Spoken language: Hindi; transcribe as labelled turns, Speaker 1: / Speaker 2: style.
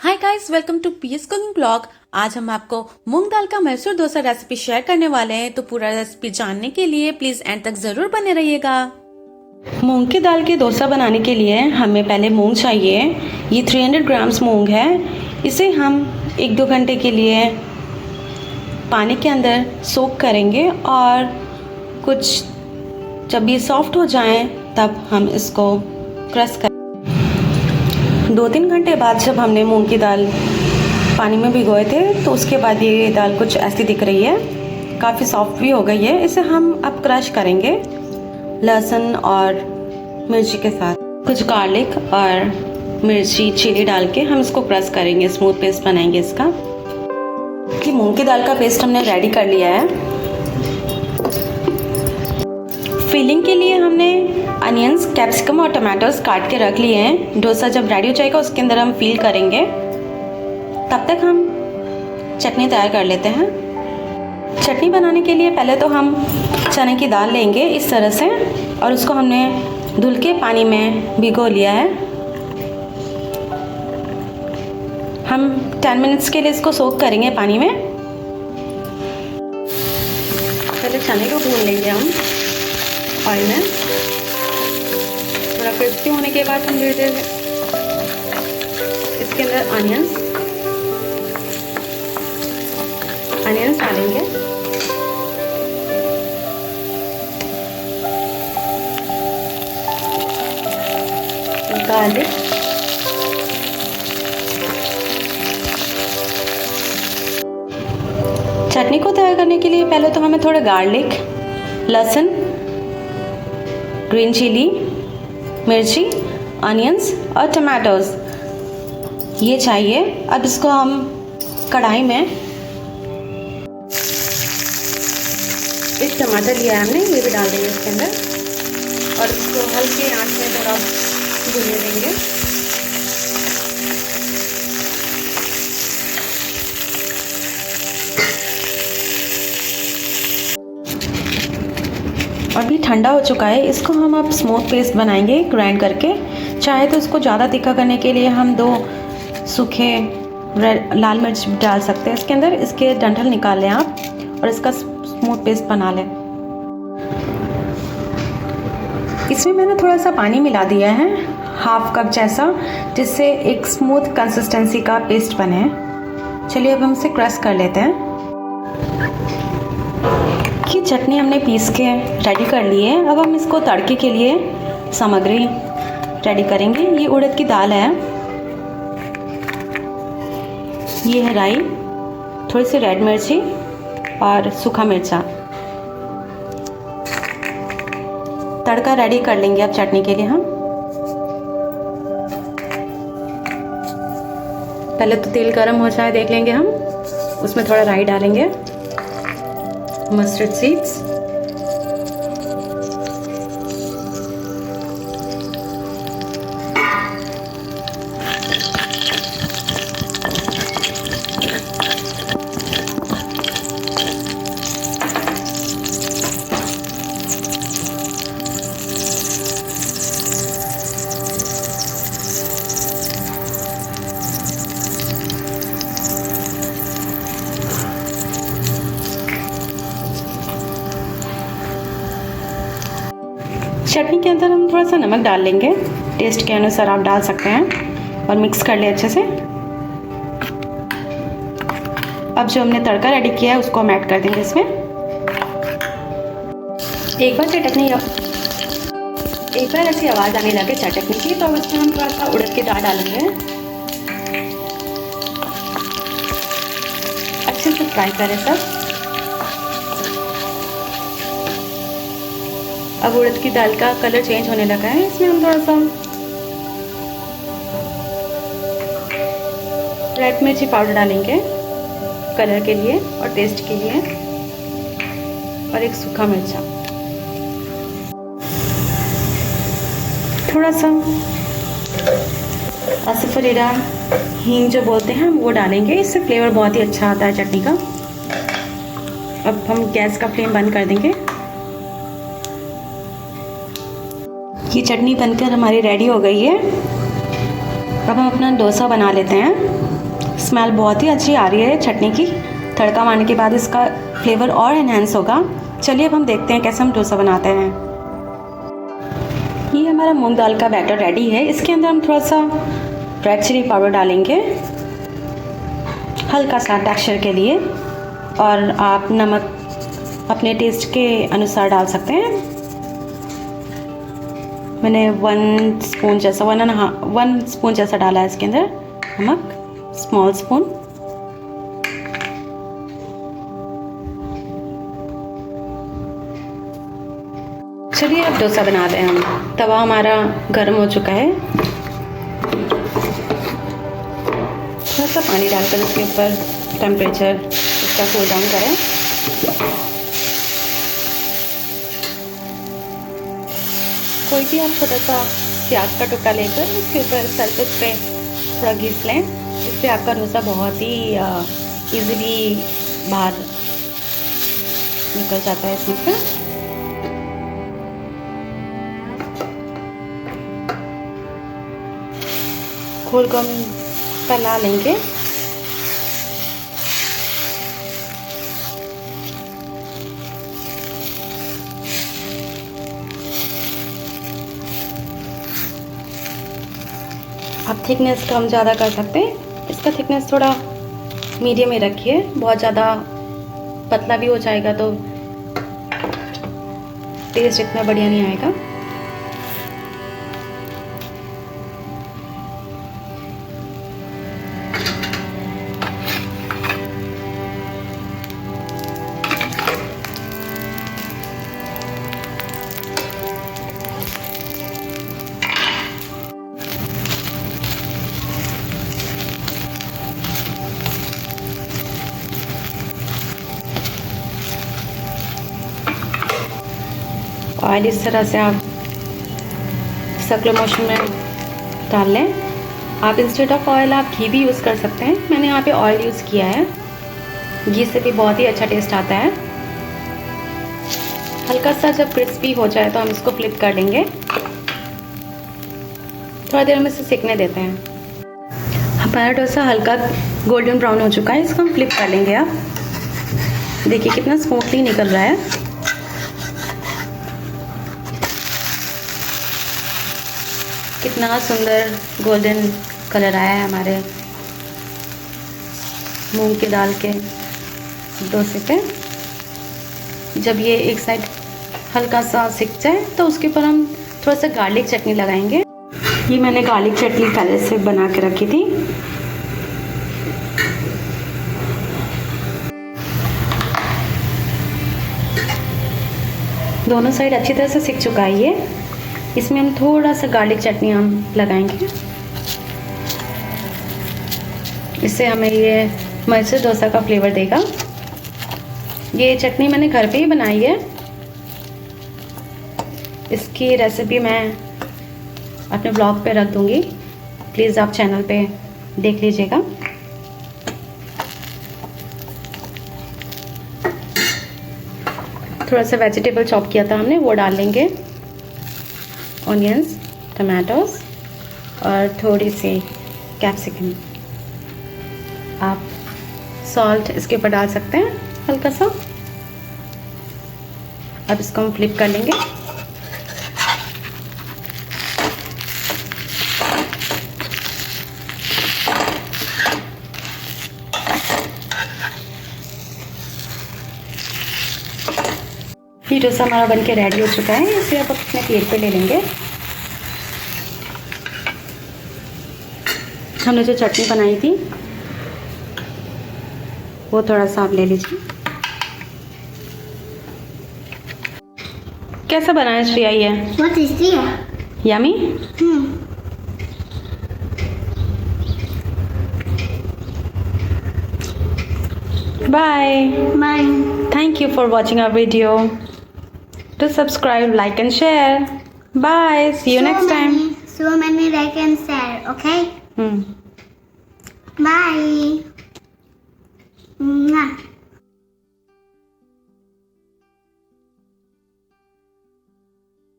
Speaker 1: Hi guys, welcome to PS cooking blog. आज हम आपको मूंग दाल का मैसूर डोसा रेसिपी शेयर करने वाले हैं। तो पूरा रेसिपी जानने के लिए प्लीज एंड तक जरूर बने रहिएगा। मूंग की दाल के डोसा बनाने के लिए हमें पहले मूंग चाहिए। ये 300 ग्राम्स मूंग है। इसे हम 1-2 घंटे के लिए पानी के अंदर सोक करेंगे और कुछ जब ये सॉफ्ट हो जाएं तब हम इसको क्रश करेंगे। 2-3 घंटे बाद जब हमने मूंग की दाल पानी में भिगोए थे तो उसके बाद ये दाल कुछ ऐसी दिख रही है, काफ़ी सॉफ्ट भी हो गई है। इसे हम अब क्रश करेंगे लहसुन और मिर्ची के साथ। कुछ गार्लिक और मिर्ची चिली डाल के हम इसको क्रश करेंगे, स्मूथ पेस्ट बनाएंगे इसका। कि मूंग की दाल का पेस्ट हमने रेडी कर लिया है। फिलिंग के लिए हमने अनियंस, कैप्सिकम और टमाटोस काट के रख लिए हैं। डोसा जब रेडी हो जाएगा उसके अंदर हम फिल करेंगे। तब तक हम चटनी तैयार कर लेते हैं। चटनी बनाने के लिए पहले तो हम चने की दाल लेंगे इस तरह से, और उसको हमने धुल के पानी में भिगो लिया है। हम 10 मिनट्स के लिए इसको सोक करेंगे पानी में। पहले चने को भून लेंगे हम ऑयल में। थोड़ा क्रिस्पी होने के बाद हम धीरे धीरे इसके अंदर अनियंस डालेंगे। गार्लिक, चटनी को तैयार करने के लिए पहले तो हमें थोड़ा गार्लिक, लहसुन, ग्रीन चिली, मिर्ची, अनियंस और टमाटोज ये चाहिए। अब इसको हम कढ़ाई में एक टमाटर लिया है हमने, ये भी डाल देंगे इसके अंदर और इसको हल्के आंच में थोड़ा भूनने देंगे। अभी ठंडा हो चुका है, इसको हम अब स्मूथ पेस्ट बनाएंगे ग्राइंड करके। चाहे तो इसको ज़्यादा तीखा करने के लिए हम 2 सूखे लाल मिर्च डाल सकते हैं इसके अंदर। इसके डंठल निकाल लें आप और इसका स्मूथ पेस्ट बना लें। इसमें मैंने थोड़ा सा पानी मिला दिया है, 1/2 कप जैसा, जिससे एक स्मूथ कंसिस्टेंसी का पेस्ट बने। चलिए अब हम इसे क्रश कर लेते हैं। की चटनी हमने पीस के रेडी कर ली है। अब हम इसको तड़के के लिए सामग्री रेडी करेंगे। ये उड़द की दाल है, ये है राई, थोड़ी सी रेड मिर्ची और सूखा मिर्चा। तड़का रेडी कर लेंगे अब चटनी के लिए हम। पहले तो तेल गरम हो जाए देख लेंगे हम। उसमें थोड़ा राई डालेंगे, मस्टर्ड सीड्स, चटनी के अंदर हम थोड़ा सा नमक डाल लेंगे, टेस्ट के अनुसार आप डाल सकते हैं, और मिक्स कर ले अच्छे से। अब जो हमने तड़का रेडी किया है उसको हम ऐड कर देंगे इसमें। एक बार ऐसी आवाज़ आने लगे चटनी की तो उसमें हम थोड़ा सा उड़द की दाल डालेंगे। अच्छे से फ्राई करें सब। अब उड़द की दाल का कलर चेंज होने लगा है, इसमें हम थोड़ा सा रेड मिर्ची पाउडर डालेंगे कलर के लिए और टेस्ट के लिए, और एक सूखा मिर्चा, थोड़ा सा असीफरेरा हींग जो बोलते हैं हम वो डालेंगे। इससे फ्लेवर बहुत ही अच्छा आता है चटनी का। अब हम गैस का फ्लेम बंद कर देंगे। ये चटनी बनकर हमारी रेडी हो गई है। अब हम अपना डोसा बना लेते हैं। स्मेल बहुत ही अच्छी आ रही है चटनी की। तड़का मारने के बाद इसका फ्लेवर और एनहेंस होगा। चलिए अब हम देखते हैं कैसे हम डोसा बनाते हैं। ये हमारा मूंग दाल का बैटर रेडी है। इसके अंदर हम थोड़ा सा रेड चिली पाउडर डालेंगे हल्का सा टेक्सचर के लिए, और आप नमक अपने टेस्ट के अनुसार डाल सकते हैं। मैंने 1 स्पून जैसा 1 स्पून जैसा डाला है इसके अंदर नमक, स्मॉल स्पून। चलिए अब डोसा बना रहे हैं हम। तवा हमारा गर्म हो चुका है। थोड़ा सा पानी डालकर इसके ऊपर टेम्परेचर इसका कूल डाउन करें। कोई भी आप छोटा सा प्याज का टुकड़ा लेकर उसके ऊपर सरफेस पे थोड़ा घिस लें। इससे आपका डोसा बहुत ही इजीली बाहर निकल जाता है इसमें से। खोल को हम फैला लेंगे। आप थिकनेस कम ज़्यादा कर सकते हैं। इसका थिकनेस थोड़ा मीडियम में रखिए। बहुत ज़्यादा पतला भी हो जाएगा तो टेस्ट इतना बढ़िया नहीं आएगा। ऑयल इस तरह से आप सर्कुलर मोशन में डाल लें। आप इंस्टेड ऑफ ऑयल आप घी भी यूज़ कर सकते हैं। मैंने यहाँ पे ऑयल यूज़ किया है। घी से भी बहुत ही अच्छा टेस्ट आता है। हल्का सा जब क्रिस्पी हो जाए तो हम इसको फ्लिप कर लेंगे। थोड़ा देर हम इसे सेकने देते हैं। हमारा डोसा हल्का गोल्डन ब्राउन हो चुका है। इसको हम फ्लिप कर लेंगे। आप देखिए कितना स्मूथली निकल रहा है। कितना सुंदर गोल्डन कलर आया है हमारे मूंग की दाल के डोसे पे। जब ये एक साइड हल्का सा सिक जाए तो उसके ऊपर हम थोड़ा सा गार्लिक चटनी लगाएंगे। ये मैंने गार्लिक चटनी पहले से बना के रखी थी। दोनों साइड अच्छी तरह से सिक चुका है ये। इसमें हम थोड़ा सा गार्लिक चटनी हम लगाएंगे। इससे हमें ये मैसूर डोसा का फ्लेवर देगा। ये चटनी मैंने घर पे ही बनाई है। इसकी रेसिपी मैं अपने ब्लॉग पे रख दूंगी। प्लीज़ आप चैनल पे देख लीजिएगा। थोड़ा सा वेजिटेबल चॉप किया था हमने, वो डाल लेंगे। ऑनियंस, टमाटोज और थोड़ी सी कैप्सिकम। आप सॉल्ट इसके ऊपर डाल सकते हैं हल्का सा। अब इसको हम फ्लिप कर लेंगे। ये डोसा हमारा बनके रेडी हो चुका है। इसे आप अपने प्लेट पे ले लेंगे। हमने जो चटनी बनाई थी वो थोड़ा सा आप ले लीजिए। कैसा बना है श्रेया? ये
Speaker 2: बहुत टेस्टी है।
Speaker 1: Yummy. Bye.
Speaker 2: Bye.
Speaker 1: Thank you for watching our video. Do subscribe, like and share. Bye. See you next time.
Speaker 2: So many like and share, okay? Bye. Mwah.